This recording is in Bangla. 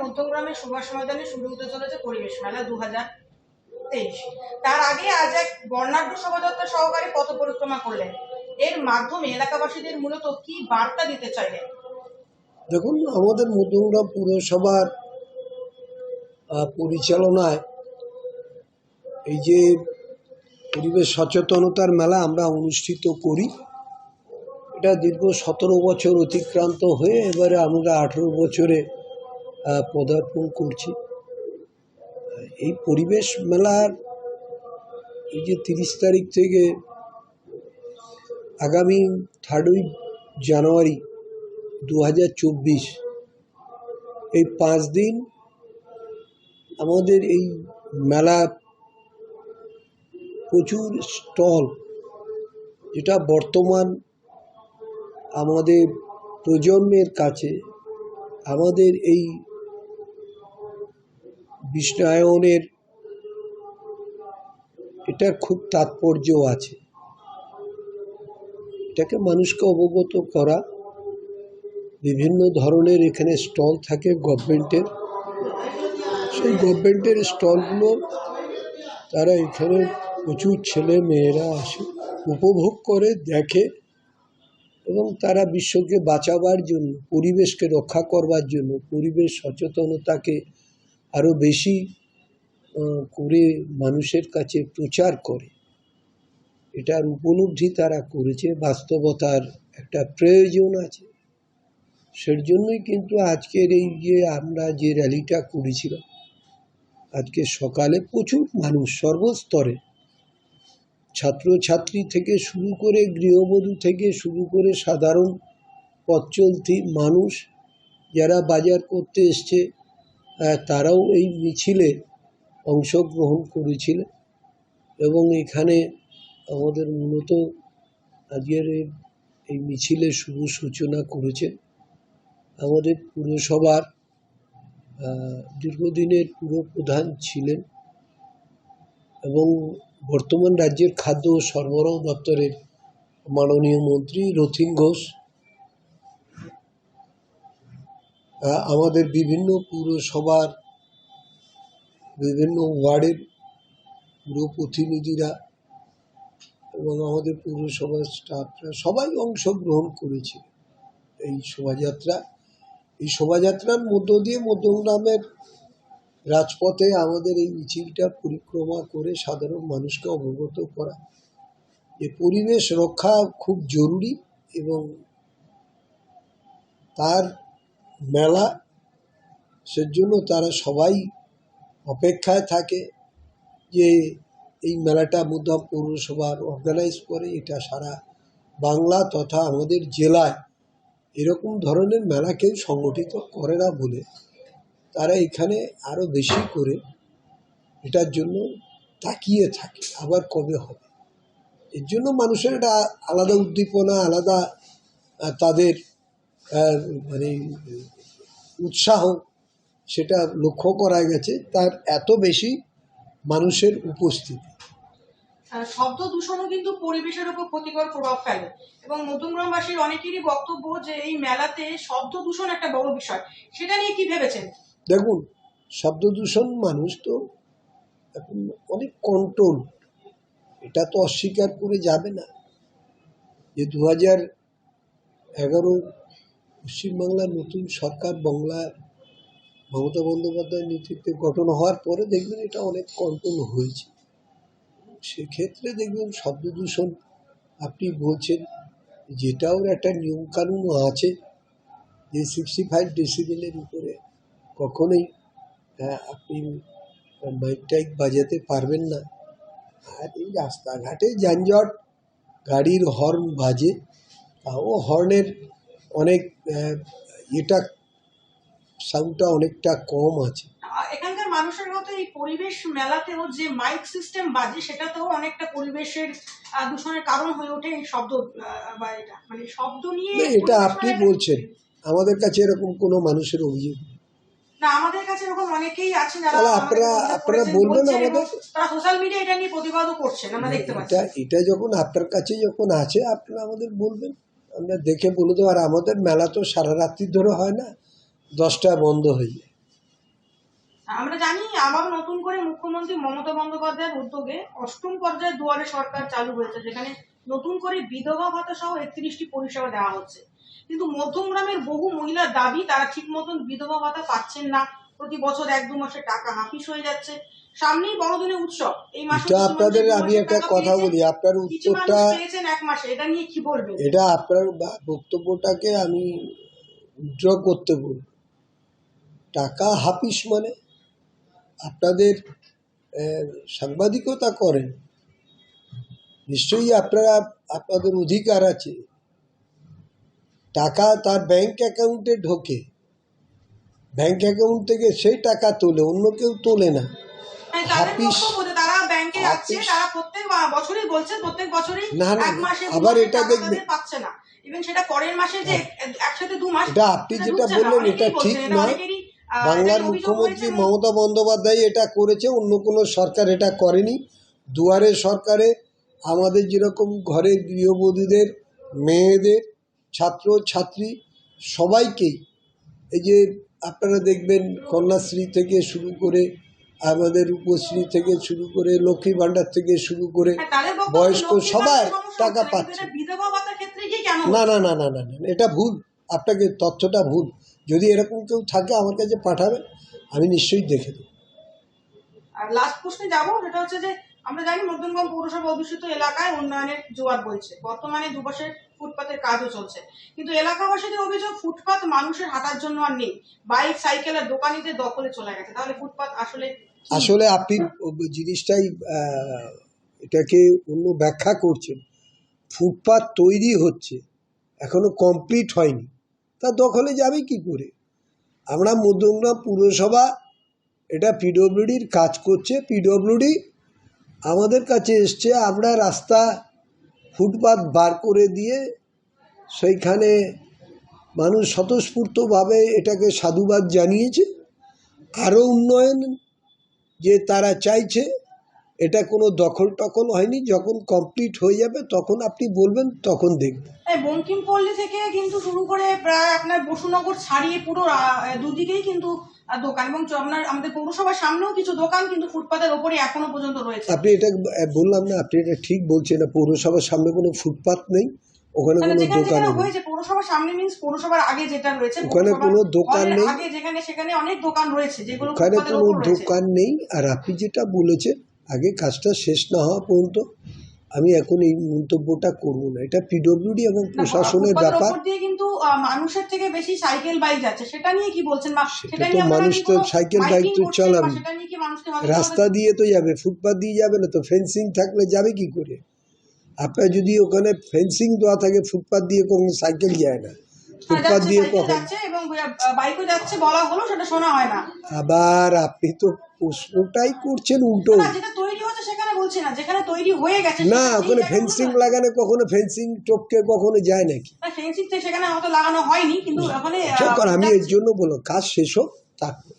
মধ্যমগ্রামের সুভাষ ময়দানে শুরু হতে চলেছে পরিবেশ মেলা 2023। তার আগে আজ এক বর্ণাঢ্য শোভাযাত্রা সহকারে পথ পরিক্রমা করলেন। এর মাধ্যমে এলাকাবাসীদের মূলত কি বার্তা দিতে চাইলেন? দেখুন, আমাদের মধ্যমগ্রাম পুরসভার পরিচালনায় এই যে পরিবেশ সচেতনতার মেলা আমরা অনুষ্ঠিত করি, এটা দীর্ঘ 17 বছর অতিক্রান্ত হয়ে এবারে আমরা 18 বছরে পদার্পণ করছি। এই পরিবেশ মেলার এই যে 30 তারিখ থেকে আগামী 3 জানুয়ারি 2024 এই 5 দিন আমাদের এই মেলা প্রচুর স্টল, যেটা বর্তমান আমাদের প্রজন্মের কাছে আমাদের এই বিশ্বায়নের এটার খুব তাৎপর্য আছে। এটাকে মানুষকে অবগত করা, বিভিন্ন ধরনের এখানে স্টল থাকে গভর্নমেন্টের, সেই গভর্নমেন্টের স্টলগুলো তারা এখানে প্রচুর ছেলে মেয়েরা আসে, উপভোগ করে, দেখে এবং তারা বিশ্বকে বাঁচাবার জন্য, পরিবেশকে রক্ষা করবার জন্য, পরিবেশ সচেতনতাকে আরও বেশি করে মানুষের কাছে প্রচার করে। এটার উপলব্ধি তারা করেছে, বাস্তবতার একটা প্রয়োজন আছে। সেই জন্যই কিন্তু আজকের এই যে আমরা যে র্যালিটা করেছিলাম, আজকে সকালে প্রচুর মানুষ সর্বস্তরে, ছাত্রছাত্রী থেকে শুরু করে গৃহবধূ থেকে শুরু করে সাধারণ পথচলতি মানুষ যারা বাজার করতে এসছে, তারাও এই মিছিলে অংশগ্রহণ করেছিলেন। এবং এখানে আমাদের মূলত আজকের এই মিছিলের শুভ সূচনা করেছেন আমাদের পুরসভার দীর্ঘদিনের পুরপ্রধান ছিলেন এবং বর্তমান রাজ্যের খাদ্য ও সরবরাহ দপ্তরের মাননীয় মন্ত্রী রথীন ঘোষ, আমাদের বিভিন্ন পুরসভার বিভিন্ন ওয়ার্ডের পুর প্রতিনিধিরা এবং আমাদের পুরসভার স্টাফরা সবাই অংশগ্রহণ করেছে এই শোভাযাত্রা। এই শোভাযাত্রার মধ্য দিয়ে মধ্যমগ্রামের রাজপথে আমাদের এই মিছিলটা পরিক্রমা করে সাধারণ মানুষকে অবগত করা যে পরিবেশ রক্ষা খুব জরুরি এবং তার মেলা, সেজন্য তারা সবাই অপেক্ষায় থাকে যে এই মেলাটা মধ্যম পৌরসভার অর্গানাইজ করে। এটা সারা বাংলা তথা আমাদের জেলায় এরকম ধরনের মেলা কেউ সংগঠিত করে না বলে তারা এখানে আরও বেশি করে এটার জন্য তাকিয়ে থাকে আবার কবে হবে। এর জন্য মানুষের একটা আলাদা উদ্দীপনা, আলাদা তাদের মানে উৎসাহ, সেটা লক্ষ্য করা গেছে। তার এত বেশি মানুষের উপস্থিতি। শব্দ দূষণও কিন্তু পরিবেশের উপর ক্ষতিকর প্রভাব ফেলে এবং মধ্যমগ্রামবাসীর অনেকেরই বক্তব্য যে এই মেলাতে শব্দ দূষণ একটা বড় বিষয়। সেটা নিয়ে কি ভেবেছেন? দেখুন, শব্দ দূষণ মানুষ তো এখন অনেক কন্ট্রোল, এটা তো অস্বীকার করে যাবে না যে 2011 পশ্চিমবাংলার নতুন সরকার বাংলার মমতা বন্দ্যোপাধ্যায়ের নেতৃত্বে গঠন হওয়ার পরে দেখবেন এটা অনেক কন্ট্রোল হয়েছে। সেক্ষেত্রে দেখবেন শব্দ দূষণ আপনি বলছেন, যেটাও একটা নিয়মকানুন আছে যে 65 ডেসিবেলের উপরে কখনোই আপনি মাইক টাইক বাজাতে পারবেন না। আর এই রাস্তাঘাটে যানজট, গাড়ির হর্ন বাজে, তাও হর্নের অনেক এটা সাউন্ডটা অনেকটা কম আছে। এখানকার মানুষের মতো এই পরিবেশ মেলাতেও যে মাইক সিস্টেম বাজে, সেটাতেও অনেকটা পরিবেশের দূষণের কারণ হয়ে ওঠে এই শব্দ বা এটা মানে শব্দ নিয়ে। এটা আপনি বলছেন, আমাদের কাছে এরকম কোনো মানুষের অভিযোগ না, আমাদের কাছে এরকম অনেকেই আছেন যারা আপনারা বলবেন, আমাদের তারা সোশ্যাল মিডিয়া এটা নিয়ে প্রতিবাদও করছেন, আমরা দেখতে পাচ্ছি। এটা যখন আপনার কাছে যখন আছে, আপনারা আমাদের বলবেন, আমরা দেখে বলে দেবো। আর আমাদের মেলা তো সারা রাত্রি ধরে হয় না, 10টায় বন্ধ হয়ে যায়। আমরা জানি আবার নতুন করে মুখ্যমন্ত্রী মমতা বন্দ্যোপাধ্যায়ের উদ্যোগে ৮ম পর্যায়ে দুয়ারে সরকার চালু হয়েছে, যেখানে নতুন করে বিধবা ভাতা সহ ৩১টি পরিষেবা দেওয়া হচ্ছে। কিন্তু মধ্যমগ্রামের বহু মহিলার দাবি তারা ঠিক মতন বিধবা ভাতা পাচ্ছেন না। প্রতি বছর ১-২ মাসে টাকা হাফিস হয়ে যাচ্ছে। সামনেই বড়দিনের উৎসব, এই মাসে এটা আপনাদের আমি একটা কথা বলি, আপনার উত্তরটা পেয়েছেন ১ মাসে, এটা নিয়ে কি বলবেন? এটা আপনার বক্তব্যটাকে আমি উইথড্র করতে বলি। টাকা হাফিস মানে আপনাদের সাংবাদিকতা করেন, নিশ্চয়ই আপনারা আপনাদের অধিকার আছে। টাকা তার ব্যাংক অ্যাকাউন্টে ঢোকে, ব্যাংক অ্যাকাউন্ট থেকে সেই টাকা তোলে, অন্য কেউ তোলে না। হাফিস তারা ব্যাংকে যাচ্ছে, তারা প্রত্যেক বছরই বলছে প্রত্যেক বছরই না না, ১ মাসে আবার এটা দেখবে পাচ্ছে না, ইভেন সেটা পরের মাসে যে একসাথে ২ মাস। এটা আপনি যেটা বললেন এটা ঠিক নয়। বাংলার মুখ্যমন্ত্রী মমতা বন্দ্যোপাধ্যায় এটা করেছে, অন্য কোনো সরকার এটা করেনি। দুয়ারে সরকারে আমাদের যেরকম ঘরে গৃহবধূদের, মেয়েদের, ছাত্র ছাত্রী সবাইকেই, এই যে আপনারা দেখবেন কন্যাশ্রী থেকে শুরু করে, আমাদের রূপশ্রী থেকে শুরু করে, লক্ষ্মী ভাণ্ডার থেকে শুরু করে বয়স্ক সবার টাকা পাচ্ছে। না না না না না না, এটা ভুল, আপনাকে তথ্যটা ভুল। যদি এরকম কেউ থাকে আমার কাছে পাঠাবেন, আমি নিশ্চয়ই দেখে দেব। আর লাস্ট প্রশ্নে যাবো, সেটা হচ্ছে যে আমরা জানি মধ্যমগ্রাম পৌরসভা অধ্যুষিত এলাকায় উন্নয়নের জোয়ার বইছে, বর্তমানে দুপাশের ফুটপাতের কাজও চলছে, কিন্তু এলাকাবাসীদের অভিযোগ ফুটপাত মানুষের হাঁটার জন্য আর নেই, বাইক সাইকেল আর দোকানিদের দখলে চলে গেছে। তাহলে ফুটপাত আসলে আপনি জিনিসটাই এটাকে অন্য ব্যাখ্যা করছেন। ফুটপাত তৈরি হচ্ছে, এখনো কমপ্লিট হয়নি, তা দখলে যাবে কি করে? আমরা মধ্যমগ্রাম পুরসভা এটা পিডব্লিউডির কাজ করছে, পিডব্লিউডি আমাদের কাছে এসছে, আমরা রাস্তা ফুটপাত বার করে দিয়ে সেইখানে মানুষ স্বতঃস্ফূর্তভাবে এটাকে সাধুবাদ জানিয়েছে। আরও উন্নয়ন যে তারা চাইছে, এটা কোনো দখল টখল হয়নি, যখন কমপ্লিট হয়ে যাবে তখন আপনি বলবেন, তখন দেখবেন। বঙ্কিমপল্লী থেকে কিন্তু শুরু করে প্রায় আপনার বসুনগর ছাড়িয়ে পুরো দুদিকেই কিন্তু দোকান, এবং আপনার আমাদের পৌরসভার সামনেও কিছু দোকান কিন্তু ফুটপাতের ওপরে এখনো পর্যন্ত রয়েছে। আপনি এটা বললাম না, আপনি এটা ঠিক বলছেন না, পৌরসভার সামনে কোনো ফুটপাত নেই, ওখানে কোনো দোকান নেই। পৌরসভার সামনে মিন্স পৌরসভার আগে যেটা রয়েছে, ওখানে কোনো দোকান নেই, সেখানে অনেক দোকান রয়েছে যেগুলো ওখানে কোনো দোকান নেই। আর আপনি যেটা বলেছেন, আগে কাজটা শেষ না হওয়া পর্যন্ত আমি এখন এই মন্তব্যটা করব না, এটা পিডব্লিউডি এবং প্রশাসনের ব্যাপার। কিন্তু মানুষের থেকে বেশি সাইকেল বাইক যাচ্ছে, সেটা নিয়ে কি বলছেন? সেটা তো মানুষ তো সাইকেল বাইক তো চালাবে, রাস্তা দিয়ে তো যাবে, ফুটপাত দিয়ে যাবে না তো। ফেন্সিং থাকলে যাবে কি করে? আপনার যদি ওখানে ফেন্সিং দেওয়া থাকে, ফুটপাত দিয়ে কখনো সাইকেল যায় না, ফুটপাত দিয়ে কখন বাইকও যাচ্ছে বলা হলো, সেটা শোনা হয় না। আবার আপনি তো প্রশ্নটাই করছেন উল্টো। যেটা তৈরি হচ্ছে সেখানে বলছি না, যেখানে তৈরি হয়ে গেছে না, ওখানে ফেন্সিং লাগানো, কখনো ফেন্সিং টপকে কখনো যায় নাকি? ফেন্সিং সেখানে হয়তো লাগানো হয়নি, কিন্তু ওখানে আমি এর জন্য বলো কাজ শেষ হোক, তারপর